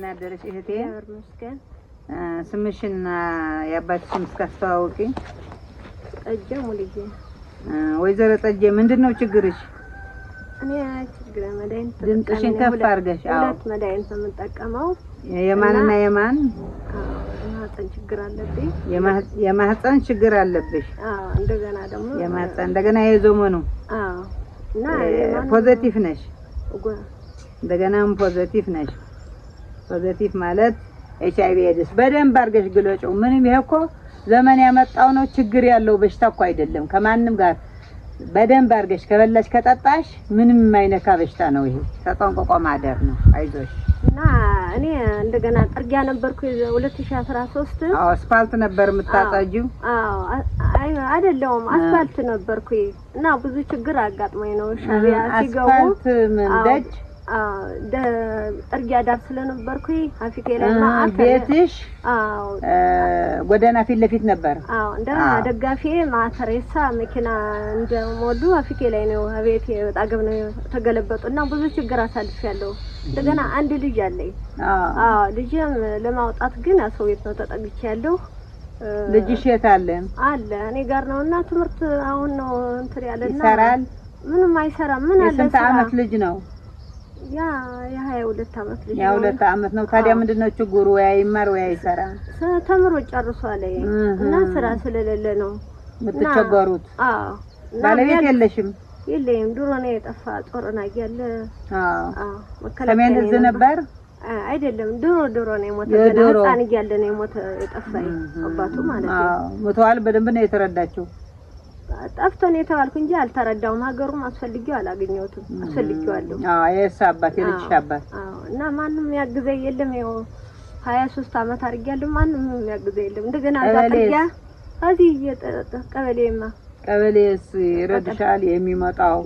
እንደምን አደረሽ እህቴ? መስገን ስምሽና የአባትሽን እስካስተዋውቂ። ጠጀ ሙልዬ። ወይዘሮ ጠጀ ምንድነው ችግርሽ? እኔ ችግር መድኃኒት ድምፅሽን ከፍ አድርገሽ። አዎ ሁለት መድኃኒት ነው የምጠቀመው። የማንና የማን? የማህፀን ችግር አለብኝ። የማህፀን ችግር አለብሽ? አዎ እንደገና ደግሞ የማህፀን እንደገና የዞመኑ? አዎ እና ፖዚቲቭ ነሽ? እንደገናም ፖዚቲቭ ነሽ። ፖዚቲቭ ማለት ኤችአይቪ ኤድስ በደንብ አድርገሽ ግለጪው። ምንም ይሄ እኮ ዘመን ያመጣው ነው፣ ችግር ያለው በሽታ እኮ አይደለም። ከማንም ጋር በደንብ አድርገሽ ከበላሽ ከጠጣሽ ምንም የማይነካ በሽታ ነው ይሄ። ተጠንቅቆ ማደር ነው። አይዞሽ። እና እኔ እንደገና ጥርጊያ ነበርኩ 2013። አዎ አስፋልት ነበር የምታጣጂው? አዎ አይደለም አስፋልት ነበርኩ እና ብዙ ችግር አጋጥሞኝ ነው ሻቢያ ሲገቡ። አስፋልት ምን ደጅ? ጥርጊያ ዳር ስለነበርኩ አፍቄ ላይ ማአት ቤትሽ? አዎ ጎዳና ፊት ለፊት ነበር? አዎ እንደ ደጋፊ ማተሬሳ መኪና እንደሞሉ አፍቄ ላይ ነው ቤት አጠገብ ነው ተገለበጡና ብዙ ችግር አሳልፌያለሁ። እንደገና አንድ ልጅ አለኝ። አዎ ልጅም ለማውጣት ግን ሰው ቤት ነው ተጠግቻለሁ። ልጅሽ የት አለ? አለ እኔ ጋር ነውና ትምህርት አሁን ነው እንትን ያለና ይሰራል? ምንም አይሰራም። ምን አለ? የስንት ዓመት ልጅ ነው? የ22 ዓመት ልጅ ነው። የ22 ዓመት ነው። ታዲያ ምንድነው ችግሩ? ወይ አይማር ወይ አይሰራ? ተምሮ ጨርሷል እና ስራ ስለሌለ ነው የምትቸገሩት። አዎ ባለቤት የለሽም? የለኝም። ድሮ ነው የጠፋ ጦርና እያለ። አዎ ሰሜን እዝ ነበር? አይደለም ድሮ ነው የሞተ። ህፃን እያለ ነው የሞተ የጠፋኝ አባቱ ማለት ነው። አዎ ሞተዋል። በደንብ ነው የተረዳችው? ጠፍቶ ነው የተባልኩ እንጂ አልተረዳውም። ሀገሩም አስፈልጊው አላገኘሁትም። አስፈልጊዋለሁ። አዎ የእሱ አባት የልጅሽ አባት? አዎ እና ማንም ያግዘኝ የለም። ይኸው 23 ዓመት አድርጊያለሁ። ማንም ያግዘኝ የለም። እንደገና አጥቂያ እዚህ ቀበሌማ ቀበሌስ ይረድሻል? የሚመጣው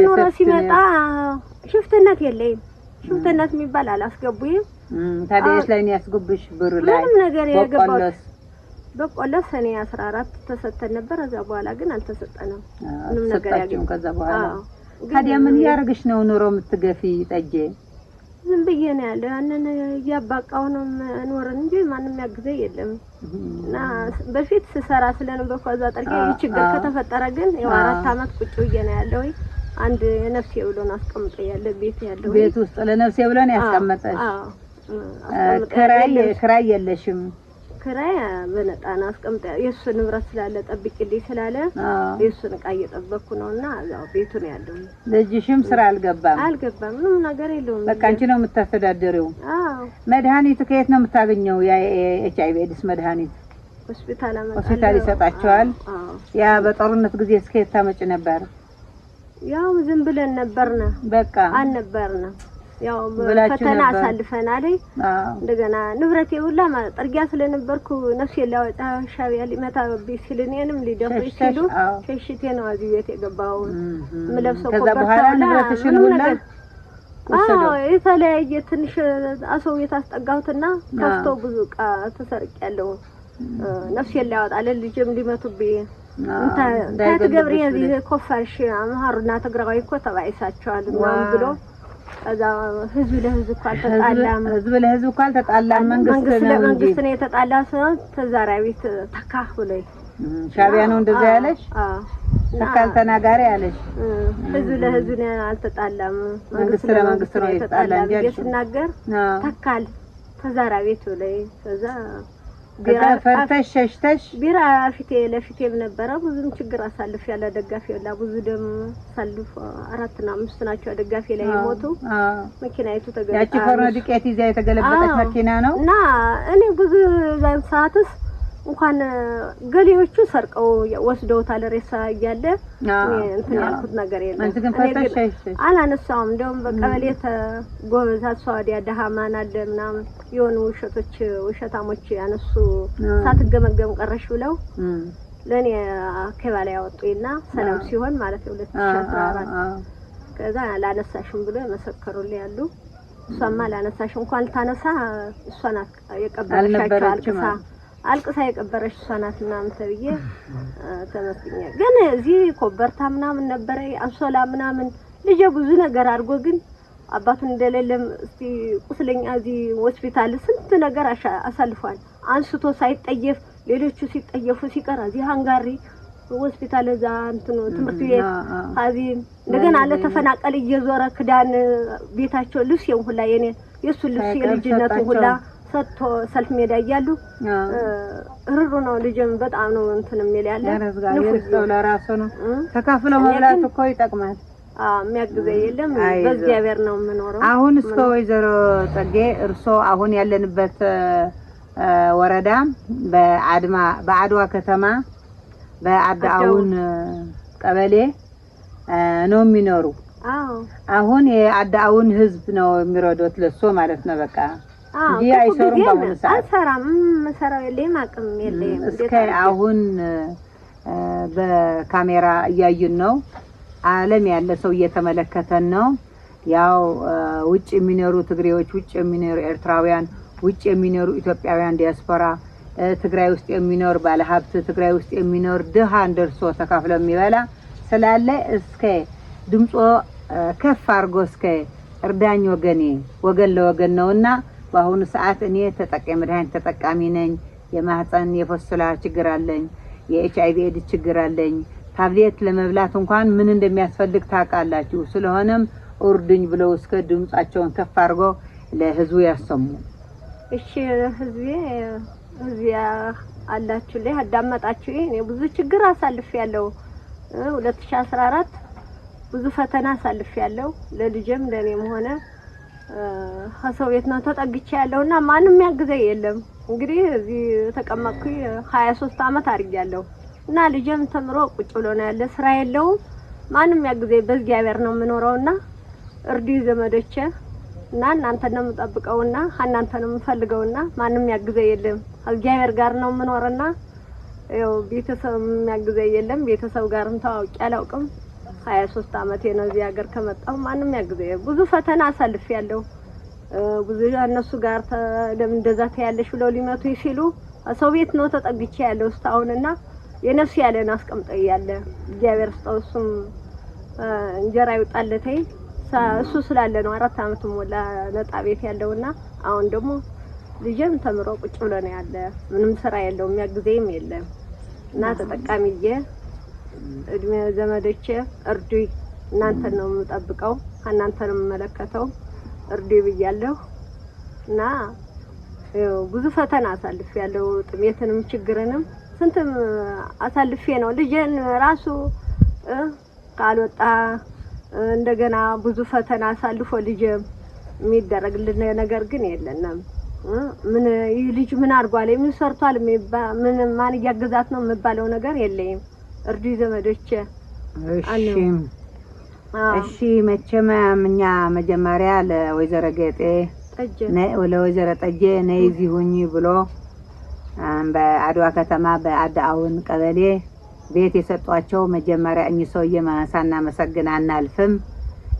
ኑሮ ሲመጣ ሽፍትነት የለኝም። ሽፍትነት የሚባል አላስገቡኝም። ታዲያ ላይ ነው ያስገቡሽ? ብር ላይ ምንም ነገር የገባው በቆሎ ሰኔ 14 ተሰጠን ነበር። ከዛ በኋላ ግን አልተሰጠንም ምንም ነገር ያገኘው ከዛ በኋላ። ታዲያ ምን ያርግሽ ነው ኑሮ የምትገፊ ጠጄ? ዝም ብዬ ነው ያለ ያንን ያባቃው ነው ኖርን እንጂ ማንም ያግዘኝ የለም። እና በፊት ስሰራ ስለነበርኩ ከዛ ጠርቄ ችግር ከተፈጠረ ግን ያው 4 ዓመት ቁጭ ብዬ ነው ያለው። አንድ ነፍሴ ብሎ ነው አስቀምጦ ያለ ቤት ያለው ቤት ውስጥ ለነፍሴ ብሎ ነው ያስቀመጠሽ? አዎ ክራይ የለሽም? ክራይ በነጣ ነው አስቀምጣ የሱ ንብረት ስላለ ጠብቂልኝ ስላለ የሱን ዕቃ እየጠበቅኩ ነውና ያው ቤቱ ነው ያለው። ልጅሽም ስራ አልገባም? አልገባም። ምንም ነገር የለውም። በቃ አንቺ ነው የምታስተዳድሪው? አዎ። መድኃኒቱ ከየት ነው የምታገኘው? ያ ኤችአይቪ ኤድስ መድኃኒት ሆስፒታል ይሰጣቸዋል? ያ በጦርነት ጊዜ እስከየት ታመጭ ነበር? ያው ዝም ብለን ነበርና በቃ አልነበርና ያው ፈተና አሳልፈናል። እንደገና ንብረቴ ሁላ ጥርጊያ ስለነበርኩ ነፍሴ ላወጣ ሻቢያ ሊመታብኝ ሲል እኔንም ሊደፍሩ ሲሉ ሸሽቴ ነው እዚህ ቤት የገባው። ምለብሰው ከበርታ ንብረትሽን ሁላ የተለያየ ትንሽ አሰው የታስጠጋሁትና ከፍቶ ብዙ ዕቃ ተሰርቄያለሁ። ነፍሴ ላወጣ ለልጅም ሊመቱብኝ ታትገብሪ እዚህ ኮፈርሽ አማሩና ተግራዊ እኮ ተባይሳቸዋል ምናምን ብሎ ከዛ ህዝብ ለህዝብ እኮ አልተጣላም። ህዝብ ለህዝብ እኮ አልተጣላም። መንግስት ነው የተጣላ ሰው ተዛራዊት ተካፍለይ ሻቢያ ነው እንደዛ ያለሽ? ተካል ተናጋሪ ያለሽ? ህዝብ ለህዝብ ነው አልተጣላም። መንግስት ለመንግስት ነው የተጣላ እንጂ ሲናገር ተካል ተዛራዊት ላይ ከዛ ቢራ ፈርተሽ ሸሽተሽ ቢራ ፊቴ ለፊቴም ነበረ። ብዙም ችግር አሳልፍ ያለ ደጋፊ ያለ ብዙ ደም ሳልፍ 4 እና 5 ናቸው ደጋፊ ላይ ሞቱ። መኪናይቱ ተገለበጠ። ያቺ ፈርኖ ዱቄት ይዛ የተገለበጠች መኪና ነው እና እኔ ብዙ ዛን ሰዓትስ እንኳን ገሊዎቹ ሰርቀው ወስደውታል ሬሳ እያለ እንትን ያልኩት ነገር የለም። አንቺ ግን ፈርተሽ ሸሽተሽ አላነሳውም። እንደውም በቀበሌ ተጎበዛ ሰዋዲያ ደሃማን አለ ምናምን የሆኑ ውሸታሞች ያነሱ ሳትገመገም ቀረሽ ብለው ለኔ ከባላ ያወጡኝና ሰላም ሲሆን ማለት ነው 2014 ከዛ ላነሳሽም ብሎ መሰከሩልኝ ያሉ። እሷማ ላነሳሽ እንኳን ልታነሳ እሷና የቀበረሻቸው አልቅሳ የቀበረሽ እሷ ናት ምናምን ተብዬ ተመስገኛ። ግን እዚህ ኮበርታ ምናምን ነበረ አንሶላ ምናምን ልጅ ብዙ ነገር አድርጎ ግን አባቱን እንደሌለም እስቲ ቁስለኛ እዚህ ሆስፒታል ስንት ነገር አሳልፏል። አንስቶ ሳይጠየፍ ሌሎቹ ሲጠየፉ ሲቀር እዚህ ሃንጋሪ ሆስፒታል እዛ እንትኑ ትምህርት ቤት እዚህ እንደገና ለተፈናቀለ እየዞረ ክዳን ቤታቸው ልብስ ሁላ የሱ ልብስ የልጅነቱ ሁላ ሰጥቶ ሰልፍ ሜዳ እያሉ ርሩ ነው። ልጅም በጣም ነው እንትን የሚል ያለ ነው ለራሱ ነው። ተካፍሎ መብላት እኮ ይጠቅማል። የሚያግዘ የለም። በእግዚአብሔር ነው የምኖረው። አሁን እስከ ወይዘሮ ጸጌ እርሶ አሁን ያለንበት ወረዳ በአድዋ ከተማ በአዳውን ቀበሌ ነው የሚኖሩ። አሁን የአዳውን ህዝብ ነው የሚረዱት ለሶ ማለት ነው። በቃ እንጂ አይሰሩም። በአሁኑ ሰዓት አንሰራም። መሰራው የለም፣ አቅም የለም። እስከ አሁን በካሜራ እያዩን ነው። ዓለም ያለ ሰው እየተመለከተን ነው። ያው ውጭ የሚኖሩ ትግሬዎች፣ ውጭ የሚኖሩ ኤርትራውያን፣ ውጭ የሚኖሩ ኢትዮጵያውያን ዲያስፖራ፣ ትግራይ ውስጥ የሚኖር ባለሀብት፣ ትግራይ ውስጥ የሚኖር ድሃ እንደርሶ ተካፍሎ የሚበላ ስላለ እስከ ድምጾ ከፍ አድርጎ እስከ እርዳኝ ወገኔ ወገን ለወገን ነውና በአሁኑ ሰዓት እኔ መድኃኒት ተጠቃሚ ነኝ። የማህፀን የፎስላ ችግር አለኝ። የኤችአይቪ ኤድስ ችግር አለኝ። ታብሌት ለመብላት እንኳን ምን እንደሚያስፈልግ ታውቃላችሁ። ስለሆነም እርዱኝ ብለው እስከ ድምጻቸውን ከፍ አድርጎ ለህዝቡ ያሰሙ። እሺ ህዝቤ አላችሁ ላይ አዳመጣችሁ። እኔ ብዙ ችግር አሳልፌያለሁ። 2014 ብዙ ፈተና አሳልፌያለሁ። ለልጄም ለኔም ሆነ ሀሰው ቤት ነው ተጠግቼ ያለውና ማንም ያግዘኝ የለም። እንግዲህ እዚህ ተቀመጥኩኝ 23 አመት አድርጌያለሁ እና ልጄም ተምሮ ቁጭ ብሎ ነው ያለ። ስራ የለውም። ማንም ያግዘኝ በእግዚአብሔር ነው የምኖረውና እርዱ ዘመዶቼ እና እናንተን ነው የምጠብቀውና እናንተን ነው የምፈልገውና ማንም ያግዘኝ የለም። እግዚአብሔር ጋር ነው የምኖርና ያው ቤተሰብ የሚያግዘኝ የለም። ቤተሰብ ጋርም ተዋውቄ አላውቅም። 23 አመቴ ነው እዚህ ሀገር ከመጣሁ። ማንም ያግዘኝ ብዙ ፈተና አሳልፌያለሁ። ብዙ እነሱ ጋር ለምን እንደዛ ታያለሽ ብለው ሊመቱ ሲሉ ሰው ቤት ነው ተጠግቼ ያለው እስካሁንና የነፍስ ያለን አስቀምጠኝ ያለ እግዚአብሔር ስጠውስም እንጀራ ይውጣለተይ እሱ ስላለ ነው 4 አመት ሞላ ነጣ ቤት ያለውና አሁን ደግሞ ልጄም ተምሮ ቁጭ ብሎ ነው ያለ። ምንም ስራ የለውም፣ የሚያግዘኝም የለም እና ተጠቃሚዬ እድሜ ዘመዶቼ እርዱኝ። እናንተን ነው የምጠብቀው፣ እናንተን ነው የምመለከተው። እርዱኝ ብያለሁ እና ብዙ ፈተና አሳልፌያለሁ። ጥሜትንም ችግርንም ስንትም አሳልፌ ነው ልጄን ራሱ ካልወጣ እንደገና ብዙ ፈተና አሳልፎ ልጄም የሚደረግልን ነገር ግን የለንም። ምን ይህ ልጅ ምን አድርጓል፣ ምን ሰርቷል፣ ምን ማን እያገዛት ነው የሚባለው ነገር የለኝም። እርዱኝ ዘመዶቼ። እሺ መቼም እኛ መጀመሪያ ለወይዘሮ ጌጤ ለወይዘሮ ጠጄ ነይ እዚህ ሁኚ ብሎ በአድዋ ከተማ በአዳውን ቀበሌ ቤት የሰጧቸው መጀመሪያ እኚህ ሰውዬ ማሳና መሰግና አናልፍም።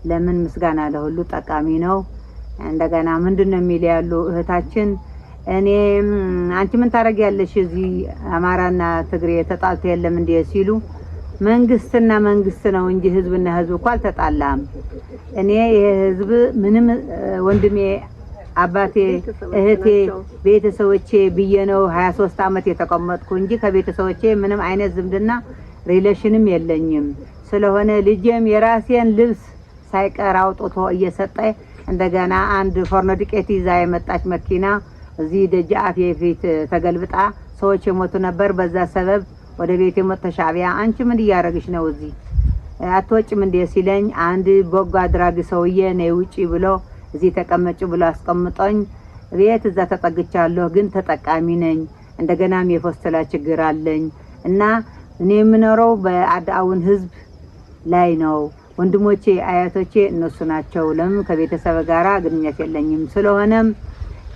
ለምን ምስጋና ለሁሉ ጠቃሚ ነው። እንደገና ምንድነው የሚል ያሉ እህታችን እኔ አንቺ ምን ታረጊያለሽ እዚህ አማራና ትግሬ ተጣልቶ የለም እንዴ ሲሉ መንግስትና መንግስት ነው እንጂ ህዝብና ህዝብ እኮ አልተጣላም። እኔ የህዝብ ምንም ወንድሜ አባቴ እህቴ ቤተሰቦቼ ብዬ ነው 23 አመት የተቀመጥኩ እንጂ ከቤተሰቦቼ ምንም አይነት ዝምድና ሪሌሽንም የለኝም። ስለሆነ ልጄም የራሴን ልብስ ሳይቀር አውጥቶ እየሰጠ እንደገና አንድ ፎርኖ ዱቄት ይዛ የመጣች መኪና እዚህ ደጃፍ የፊት ተገልብጣ ሰዎች የሞቱ ነበር። በዛ ሰበብ ወደ ቤት የሞተ ሻዕቢያ አንቺ ምን እያደረግሽ ነው እዚህ አትወጭም እንዴ ሲለኝ አንድ በጎ አድራጊ ሰውዬ ነው ውጪ ብሎ እዚህ ተቀመጭ ብሎ አስቀምጦኝ ቤት እዛ ተጠግቻለሁ። ግን ተጠቃሚ ነኝ። እንደገናም የፎስተላ ችግር አለኝ እና እኔ የምኖረው በአዳውን ህዝብ ላይ ነው። ወንድሞቼ አያቶቼ እነሱ ናቸው። ለምን ከቤተሰብ ጋራ ግንኙነት የለኝም። ስለሆነም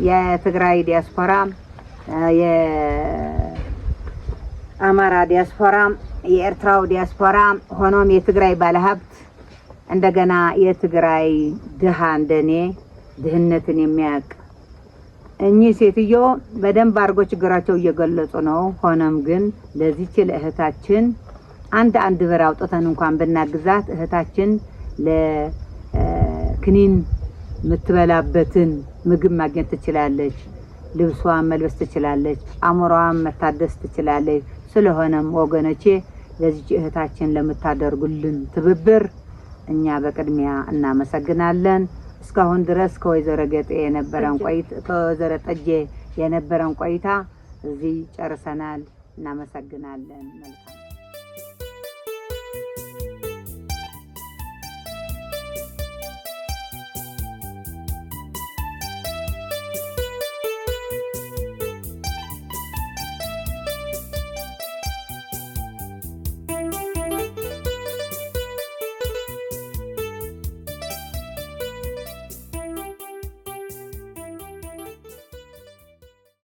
የትግራይ ዲያስፖራ የአማራ ዲያስፖራ የኤርትራው ዲያስፖራ ሆኖም የትግራይ ባለሀብት እንደገና የትግራይ ድሃ እንደኔ ድህነትን የሚያውቅ እኚህ ሴትዮ በደንብ አድርጎ ችግራቸው እየገለጹ ነው። ሆኖም ግን ለዚች ለእህታችን አንድ ብር አውጥተን እንኳን ብናግዛት እህታችን ለክኒን የምትበላበትን ምግብ ማግኘት ትችላለች። ልብሷን መልበስ ትችላለች። አእምሮዋን መታደስ ትችላለች። ስለሆነም ወገኖቼ ለዚህ እህታችን ለምታደርጉልን ትብብር እኛ በቅድሚያ እናመሰግናለን። እስካሁን ድረስ ከወይዘሮ ገጤ የነበረን ቆይታ ከወይዘሮ ጠጄ የነበረን ቆይታ እዚህ ጨርሰናል። እናመሰግናለን። መልካም